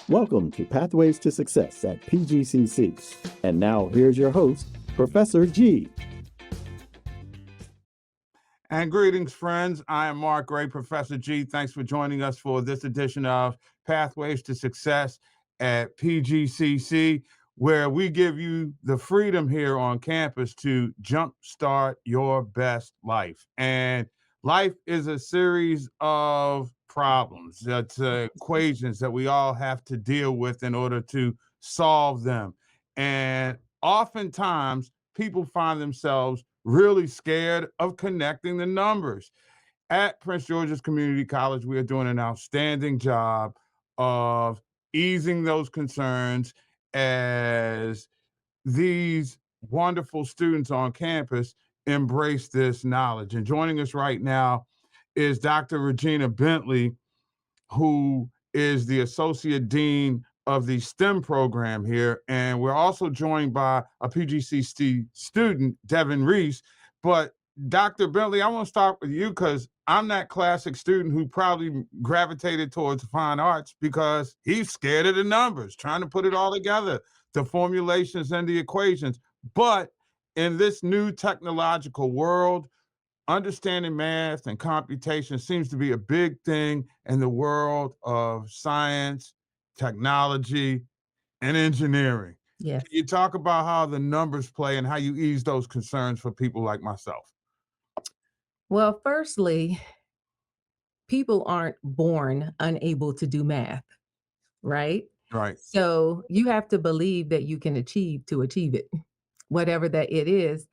Welcome to Pathways to Success at PGCC. And now here's your host, Professor G. And greetings, friends. I am Mark Gray, Professor G. Thanks for joining us for this edition of Pathways to Success at PGCC, where we give you the freedom here on campus to jumpstart your best life. And life is a series of problems, that's equations that we all have to deal with in order to solve them. And oftentimes, people find themselves really scared of connecting the numbers. At Prince George's Community College, we are doing an outstanding job of easing those concerns as these wonderful students on campus embrace this knowledge. And joining us right now is Dr. Regina Bentley, who is the Associate Dean of the STEM program here. And we're also joined by a PGCC student, Devin Reese. But Dr. Bentley, I want to start with you because I'm that classic student who probably gravitated towards fine arts because he's scared of the numbers, trying to put it all together, the formulations and the equations. But in this new technological world, understanding math and computation seems to be a big thing in the world of science, technology, and engineering. Yes. Can you talk about how the numbers play and how you ease those concerns for people like myself? Well, firstly, people aren't born unable to do math, right? Right. So you have to believe that you can achieve it, whatever that it is.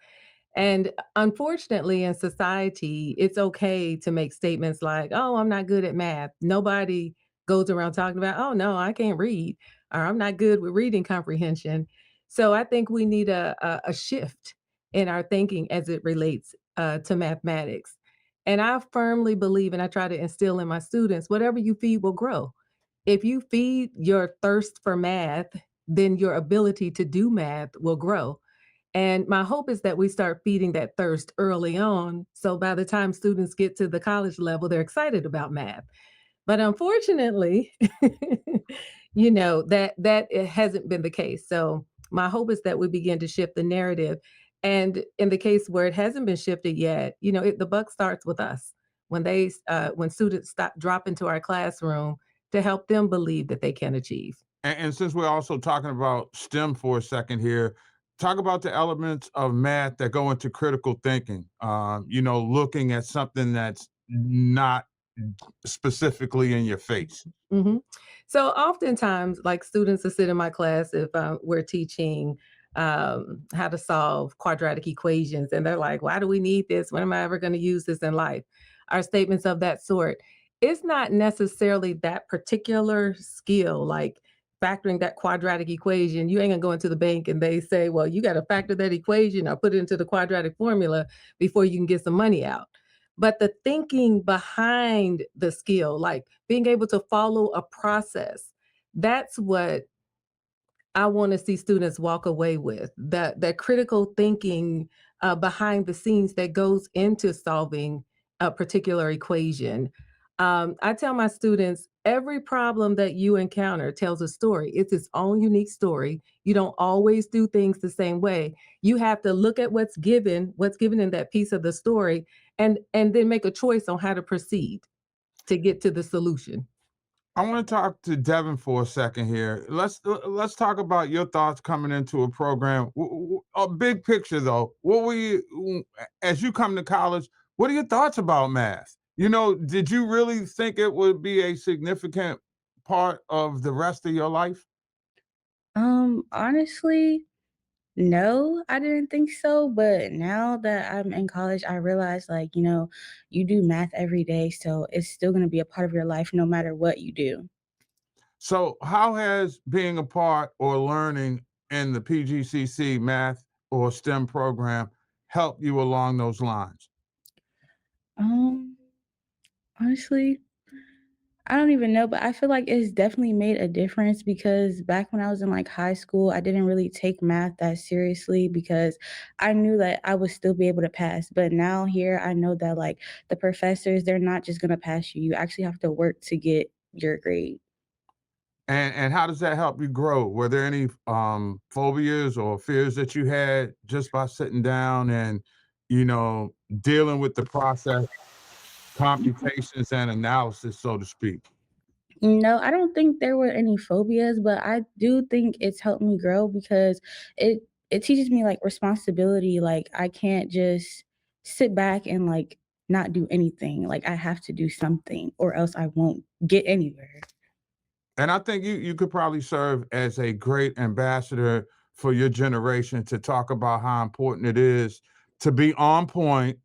And unfortunately, in society, it's okay to make statements like, oh, I'm not good at math. Nobody goes around talking about, oh, no, I can't read, or I'm not good with reading comprehension. So I think we need a shift in our thinking as it relates to mathematics. And I firmly believe, and I try to instill in my students, whatever you feed will grow. If you feed your thirst for math, then your ability to do math will grow. And my hope is that we start feeding that thirst early on. So by the time students get to the college level, they're excited about math. But unfortunately, that it hasn't been the case. So my hope is that we begin to shift the narrative. And in the case where it hasn't been shifted yet, the buck starts with us when students drop into our classroom to help them believe that they can achieve. And since we're also talking about STEM for a second here, talk about the elements of math that go into critical thinking. Looking at something that's not specifically in your face. Mhm. So oftentimes, like students that sit in my class, if we're teaching how to solve quadratic equations, and they're like, why do we need this? When am I ever going to use this in life? Our statements of that sort. It's not necessarily that particular skill, like factoring that quadratic equation. You ain't gonna go into the bank and they say, well, you got to factor that equation or put it into the quadratic formula before you can get some money out. But the thinking behind the skill, like being able to follow a process, that's what I want to see students walk away with. That critical thinking behind the scenes that goes into solving a particular equation. I tell my students every problem that you encounter tells a story. It's its own unique story. You don't always do things the same way. You have to look at what's given in that piece of the story, and then make a choice on how to proceed to get to the solution. I want to talk to Devin for a second here. Let's talk about your thoughts coming into a program. A big picture though. What were you as you come to college? What are your thoughts about math? Did you really think it would be a significant part of the rest of your life? Honestly, no, I didn't think so. But now that I'm in college, I realize you do math every day, so it's still gonna be a part of your life no matter what you do. So, how has being a part or learning in the PGCC math or STEM program helped you along those lines? Um, Honestly, I don't even know, but I feel like it's definitely made a difference because back when I was in like high school, I didn't really take math that seriously because I knew that I would still be able to pass. But now here, I know that like the professors, they're not just gonna pass you. You actually have to work to get your grade. And how does that help you grow? Were there any phobias or fears that you had just by sitting down and, you know, dealing with the process, computations and analysis, so to speak? No, I don't think there were any phobias, but I do think it's helped me grow because it it teaches me like responsibility. Like I can't just sit back and like not do anything. Like I have to do something or else I won't get anywhere. And I think you could probably serve as a great ambassador for your generation to talk about how important it is to be on point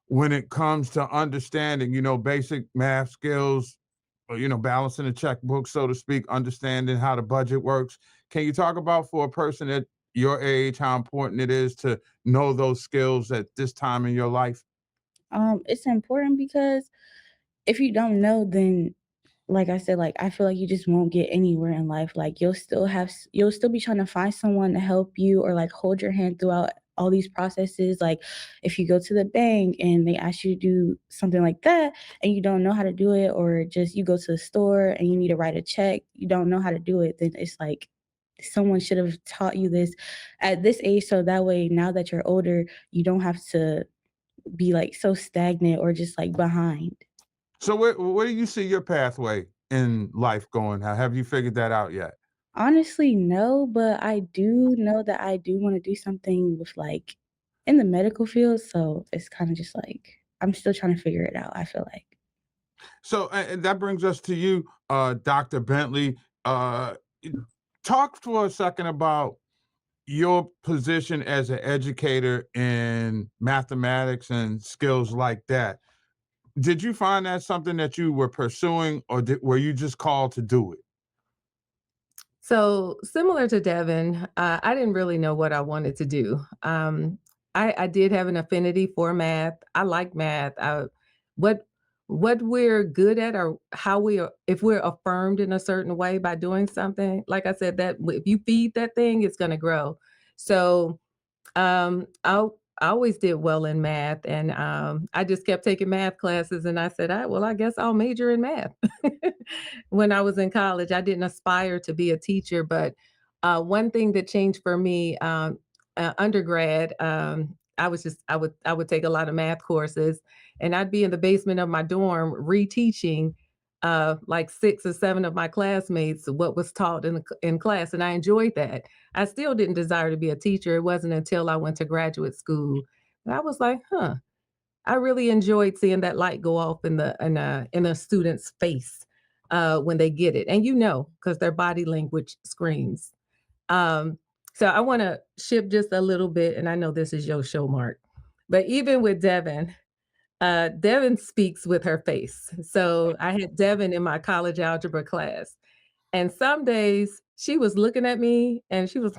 when it comes to understanding, you know, basic math skills, or, you know, balancing a checkbook, so to speak, understanding how the budget works. Can you talk about for a person at your age how important it is to know those skills at this time in your life? It's important because if you don't know, then like I said, like I feel like you just won't get anywhere in life. Like you'll still be trying to find someone to help you or like hold your hand throughout all these processes. Like if you go to the bank and they ask you to do something like that and you don't know how to do it, or just you go to the store and you need to write a check, you don't know how to do it, then it's like someone should have taught you this at this age so that way now that you're older, you don't have to be like so stagnant or just like behind. So where do you see your pathway in life going? Have you figured that out yet? Honestly, no, but I do know that I do wanna do something with, like in the medical field, so it's kinda just like I'm still trying to figure it out, I feel like. So and that brings us to you, Dr. Bentley. Uh, Talk for a second about your position as an educator in mathematics and skills like that. Did you find that something that you were pursuing, or were you just called to do it? So similar to Devin, I didn't really know what I wanted to do. I did have an affinity for math. I like math. What what we're good at, or how we are, if we're affirmed in a certain way by doing something. Like I said, that if you feed that thing, it's going to grow. So I always did well in math, and I just kept taking math classes. And I said, well, I guess I'll major in math. When I was in college, I didn't aspire to be a teacher, but one thing that changed for me, undergrad, I would take a lot of math courses, and I'd be in the basement of my dorm reteaching like 6 or 7 of my classmates what was taught in class, and I enjoyed that. I still didn't desire to be a teacher. It wasn't until I went to graduate school that I was like, huh, I really enjoyed seeing that light go off in a student's face when they get it, and because their body language screams. Um, so I want to shift just a little bit, and I know this is your show, Mark, but even with Devin, Devin speaks with her face. So I had Devin in my college algebra class, and some days she was looking at me, and she was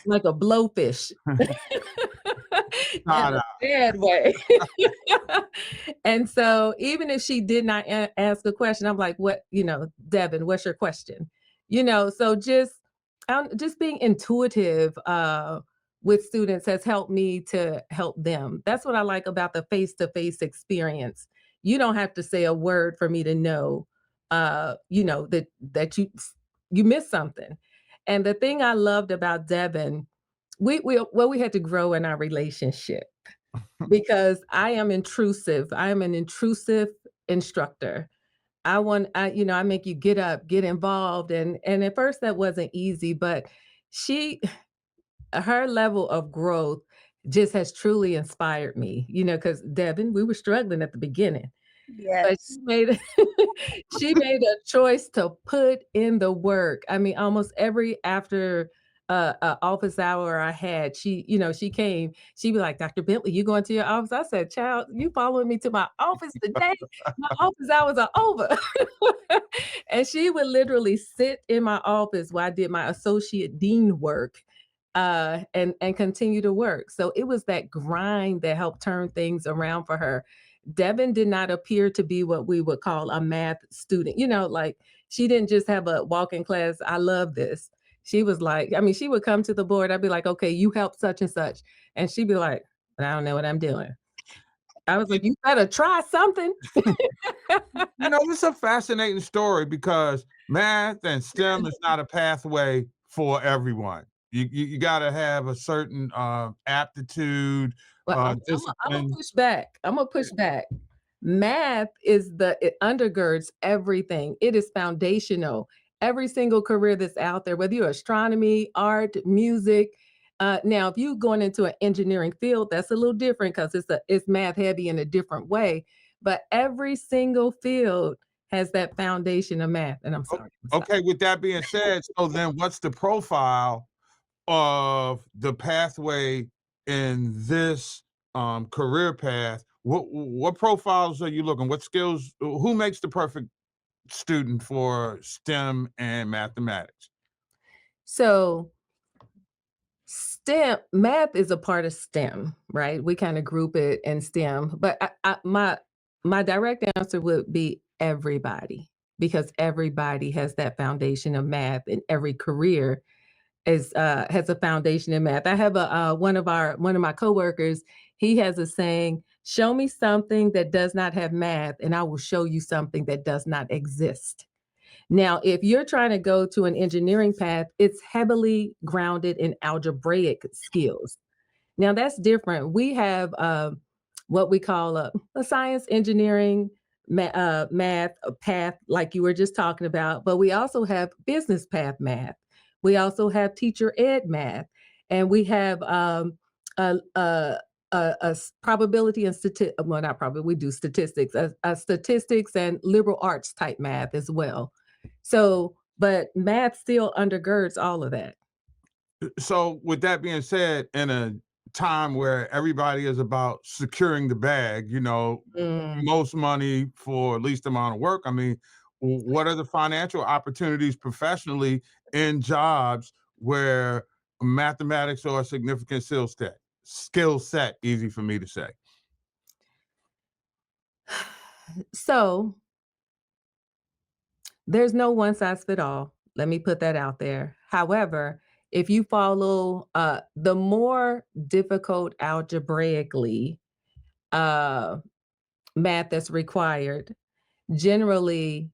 like a blowfish. In a Shout bad way. And so even if she did not ask a question, I'm like, "What, Devin, what's your question?" So just being intuitive with students has helped me to help them. That's what I like about the face-to-face experience. You don't have to say a word for me to know, that you missed something. And the thing I loved about Devin, we had to grow in our relationship because I am intrusive. I am an intrusive instructor. I make you get up, get involved, and at first that wasn't easy, but she her level of growth just has truly inspired me. Because Devin, we were struggling at the beginning, but Yes. she made a choice to put in the work. I mean, almost every after office hour I had, she came, she'd be like, "Dr. Bentley, you going to your office?" I said, "Child, you following me to my office today? My office hours are over." And she would literally sit in my office while I did my associate dean work, and continue to work. So it was that grind that helped turn things around for her. Devin did not appear to be what we would call a math student. Like she didn't just have a walk-in class. I love this. She was like, I mean, she would come to the board. I'd be like, okay, you help such and such. And she'd be like, but I don't know what I'm doing. I was like, you better try something. This is a fascinating story because math and STEM is not a pathway for everyone. You got to have a certain aptitude, Well, I'm gonna discipline. push back. I'm gonna push back. Math it undergirds everything. It is foundational. Every single career that's out there, whether you're astronomy, art, music. Now, if you're going into an engineering field, that's a little different because it's math heavy in a different way. But every single field has that foundation of math. And I'm sorry. I'm sorry. Okay, with that being said, so then what's the profile of the pathway in this career path? What profiles are you looking? What skills? Who makes the perfect student for STEM and mathematics? So STEM math is a part of STEM, right? We kind of group it in STEM, but my direct answer would be everybody because everybody has that foundation of math, and every career is has a foundation in math. I have a one of my coworkers. He has a saying: "Show me something that does not have math, and I will show you something that does not exist." Now, if you're trying to go to an engineering path, it's heavily grounded in algebraic skills. Now, that's different. We have what we call a science engineering math path, like you were just talking about, but we also have business path math. We also have teacher ed math, and we have a, a, probability and well, not probably, we do statistics, statistics and liberal arts type math as well. So, but math still undergirds all of that. So, with that being said, in a time where everybody is about securing the bag, Mm. most money for least amount of work. I mean, what are the financial opportunities professionally in jobs where mathematics are a significant skill set? Skill set, easy for me to say. So there's no one size fit all. Let me put that out there. However, if you follow the more difficult algebraically uh, math that's required, generally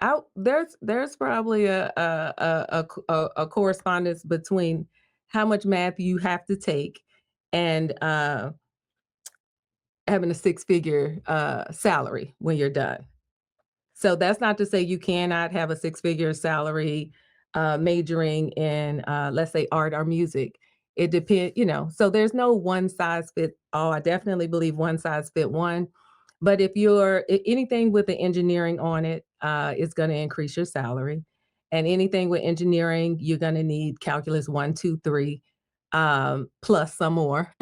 out there's probably a correspondence between how much math you have to take and having a six-figure salary when you're done. So that's not to say you cannot have a six-figure salary majoring in, let's say, art or music. It depends, so there's no one size fit all. I definitely believe one size fit one. But if anything with the engineering on it is going to increase your salary. And anything with engineering, you're going to need calculus one, two, three, plus some more.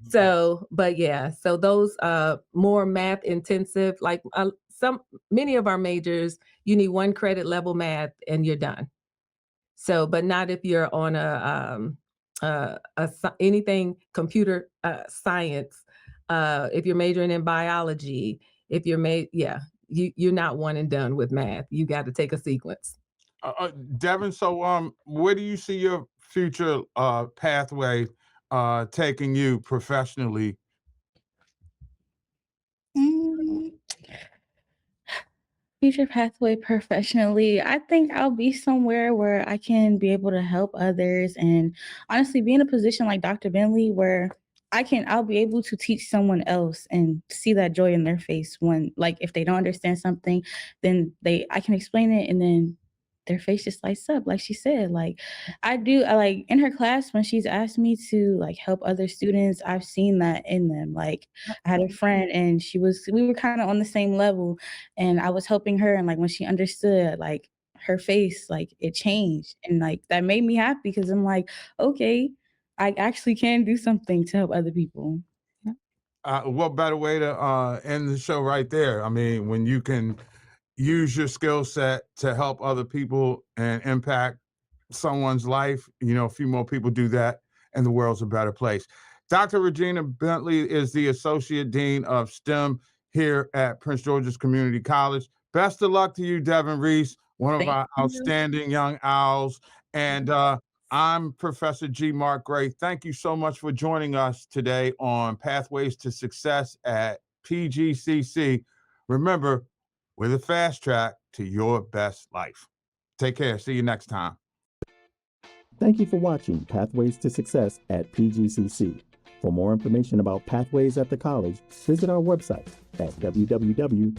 So, but yeah, so those more math intensive, like many of our majors, you need one credit level math and you're done. So, but not if you're on anything computer science. If you're majoring in biology, if yeah, you're not one and done with math. You got to take a sequence. Devin, so where do you see your future pathway taking you professionally? Mm, Future pathway professionally, I think I'll be somewhere where I can be able to help others and honestly be in a position like Dr. Bentley where I'll be able to teach someone else and see that joy in their face when, like, if they don't understand something, then I can explain it and then their face just lights up, like she said. Like I like in her class when she's asked me to like help other students, I've seen that in them. Like I had a friend and we were kind of on the same level and I was helping her and like when she understood, like her face, like it changed and like that made me happy because I'm like, okay, I actually can do something to help other people. Yeah. What better way to end the show right there? I mean, when you can use your skill set to help other people and impact someone's life, a few more people do that and the world's a better place. Dr. Regina Bentley is the Associate Dean of STEM here at Prince George's Community College. Best of luck to you, Devin Reese, one of Thank our you. outstanding young owls. And I'm Professor G. Mark Gray. Thank you so much for joining us today on Pathways to Success at PGCC. Remember, we're the fast track to your best life. Take care. See you next time. Thank you for watching Pathways to Success at PGCC. For more information about Pathways at the college, visit our website at www.pgcc.edu.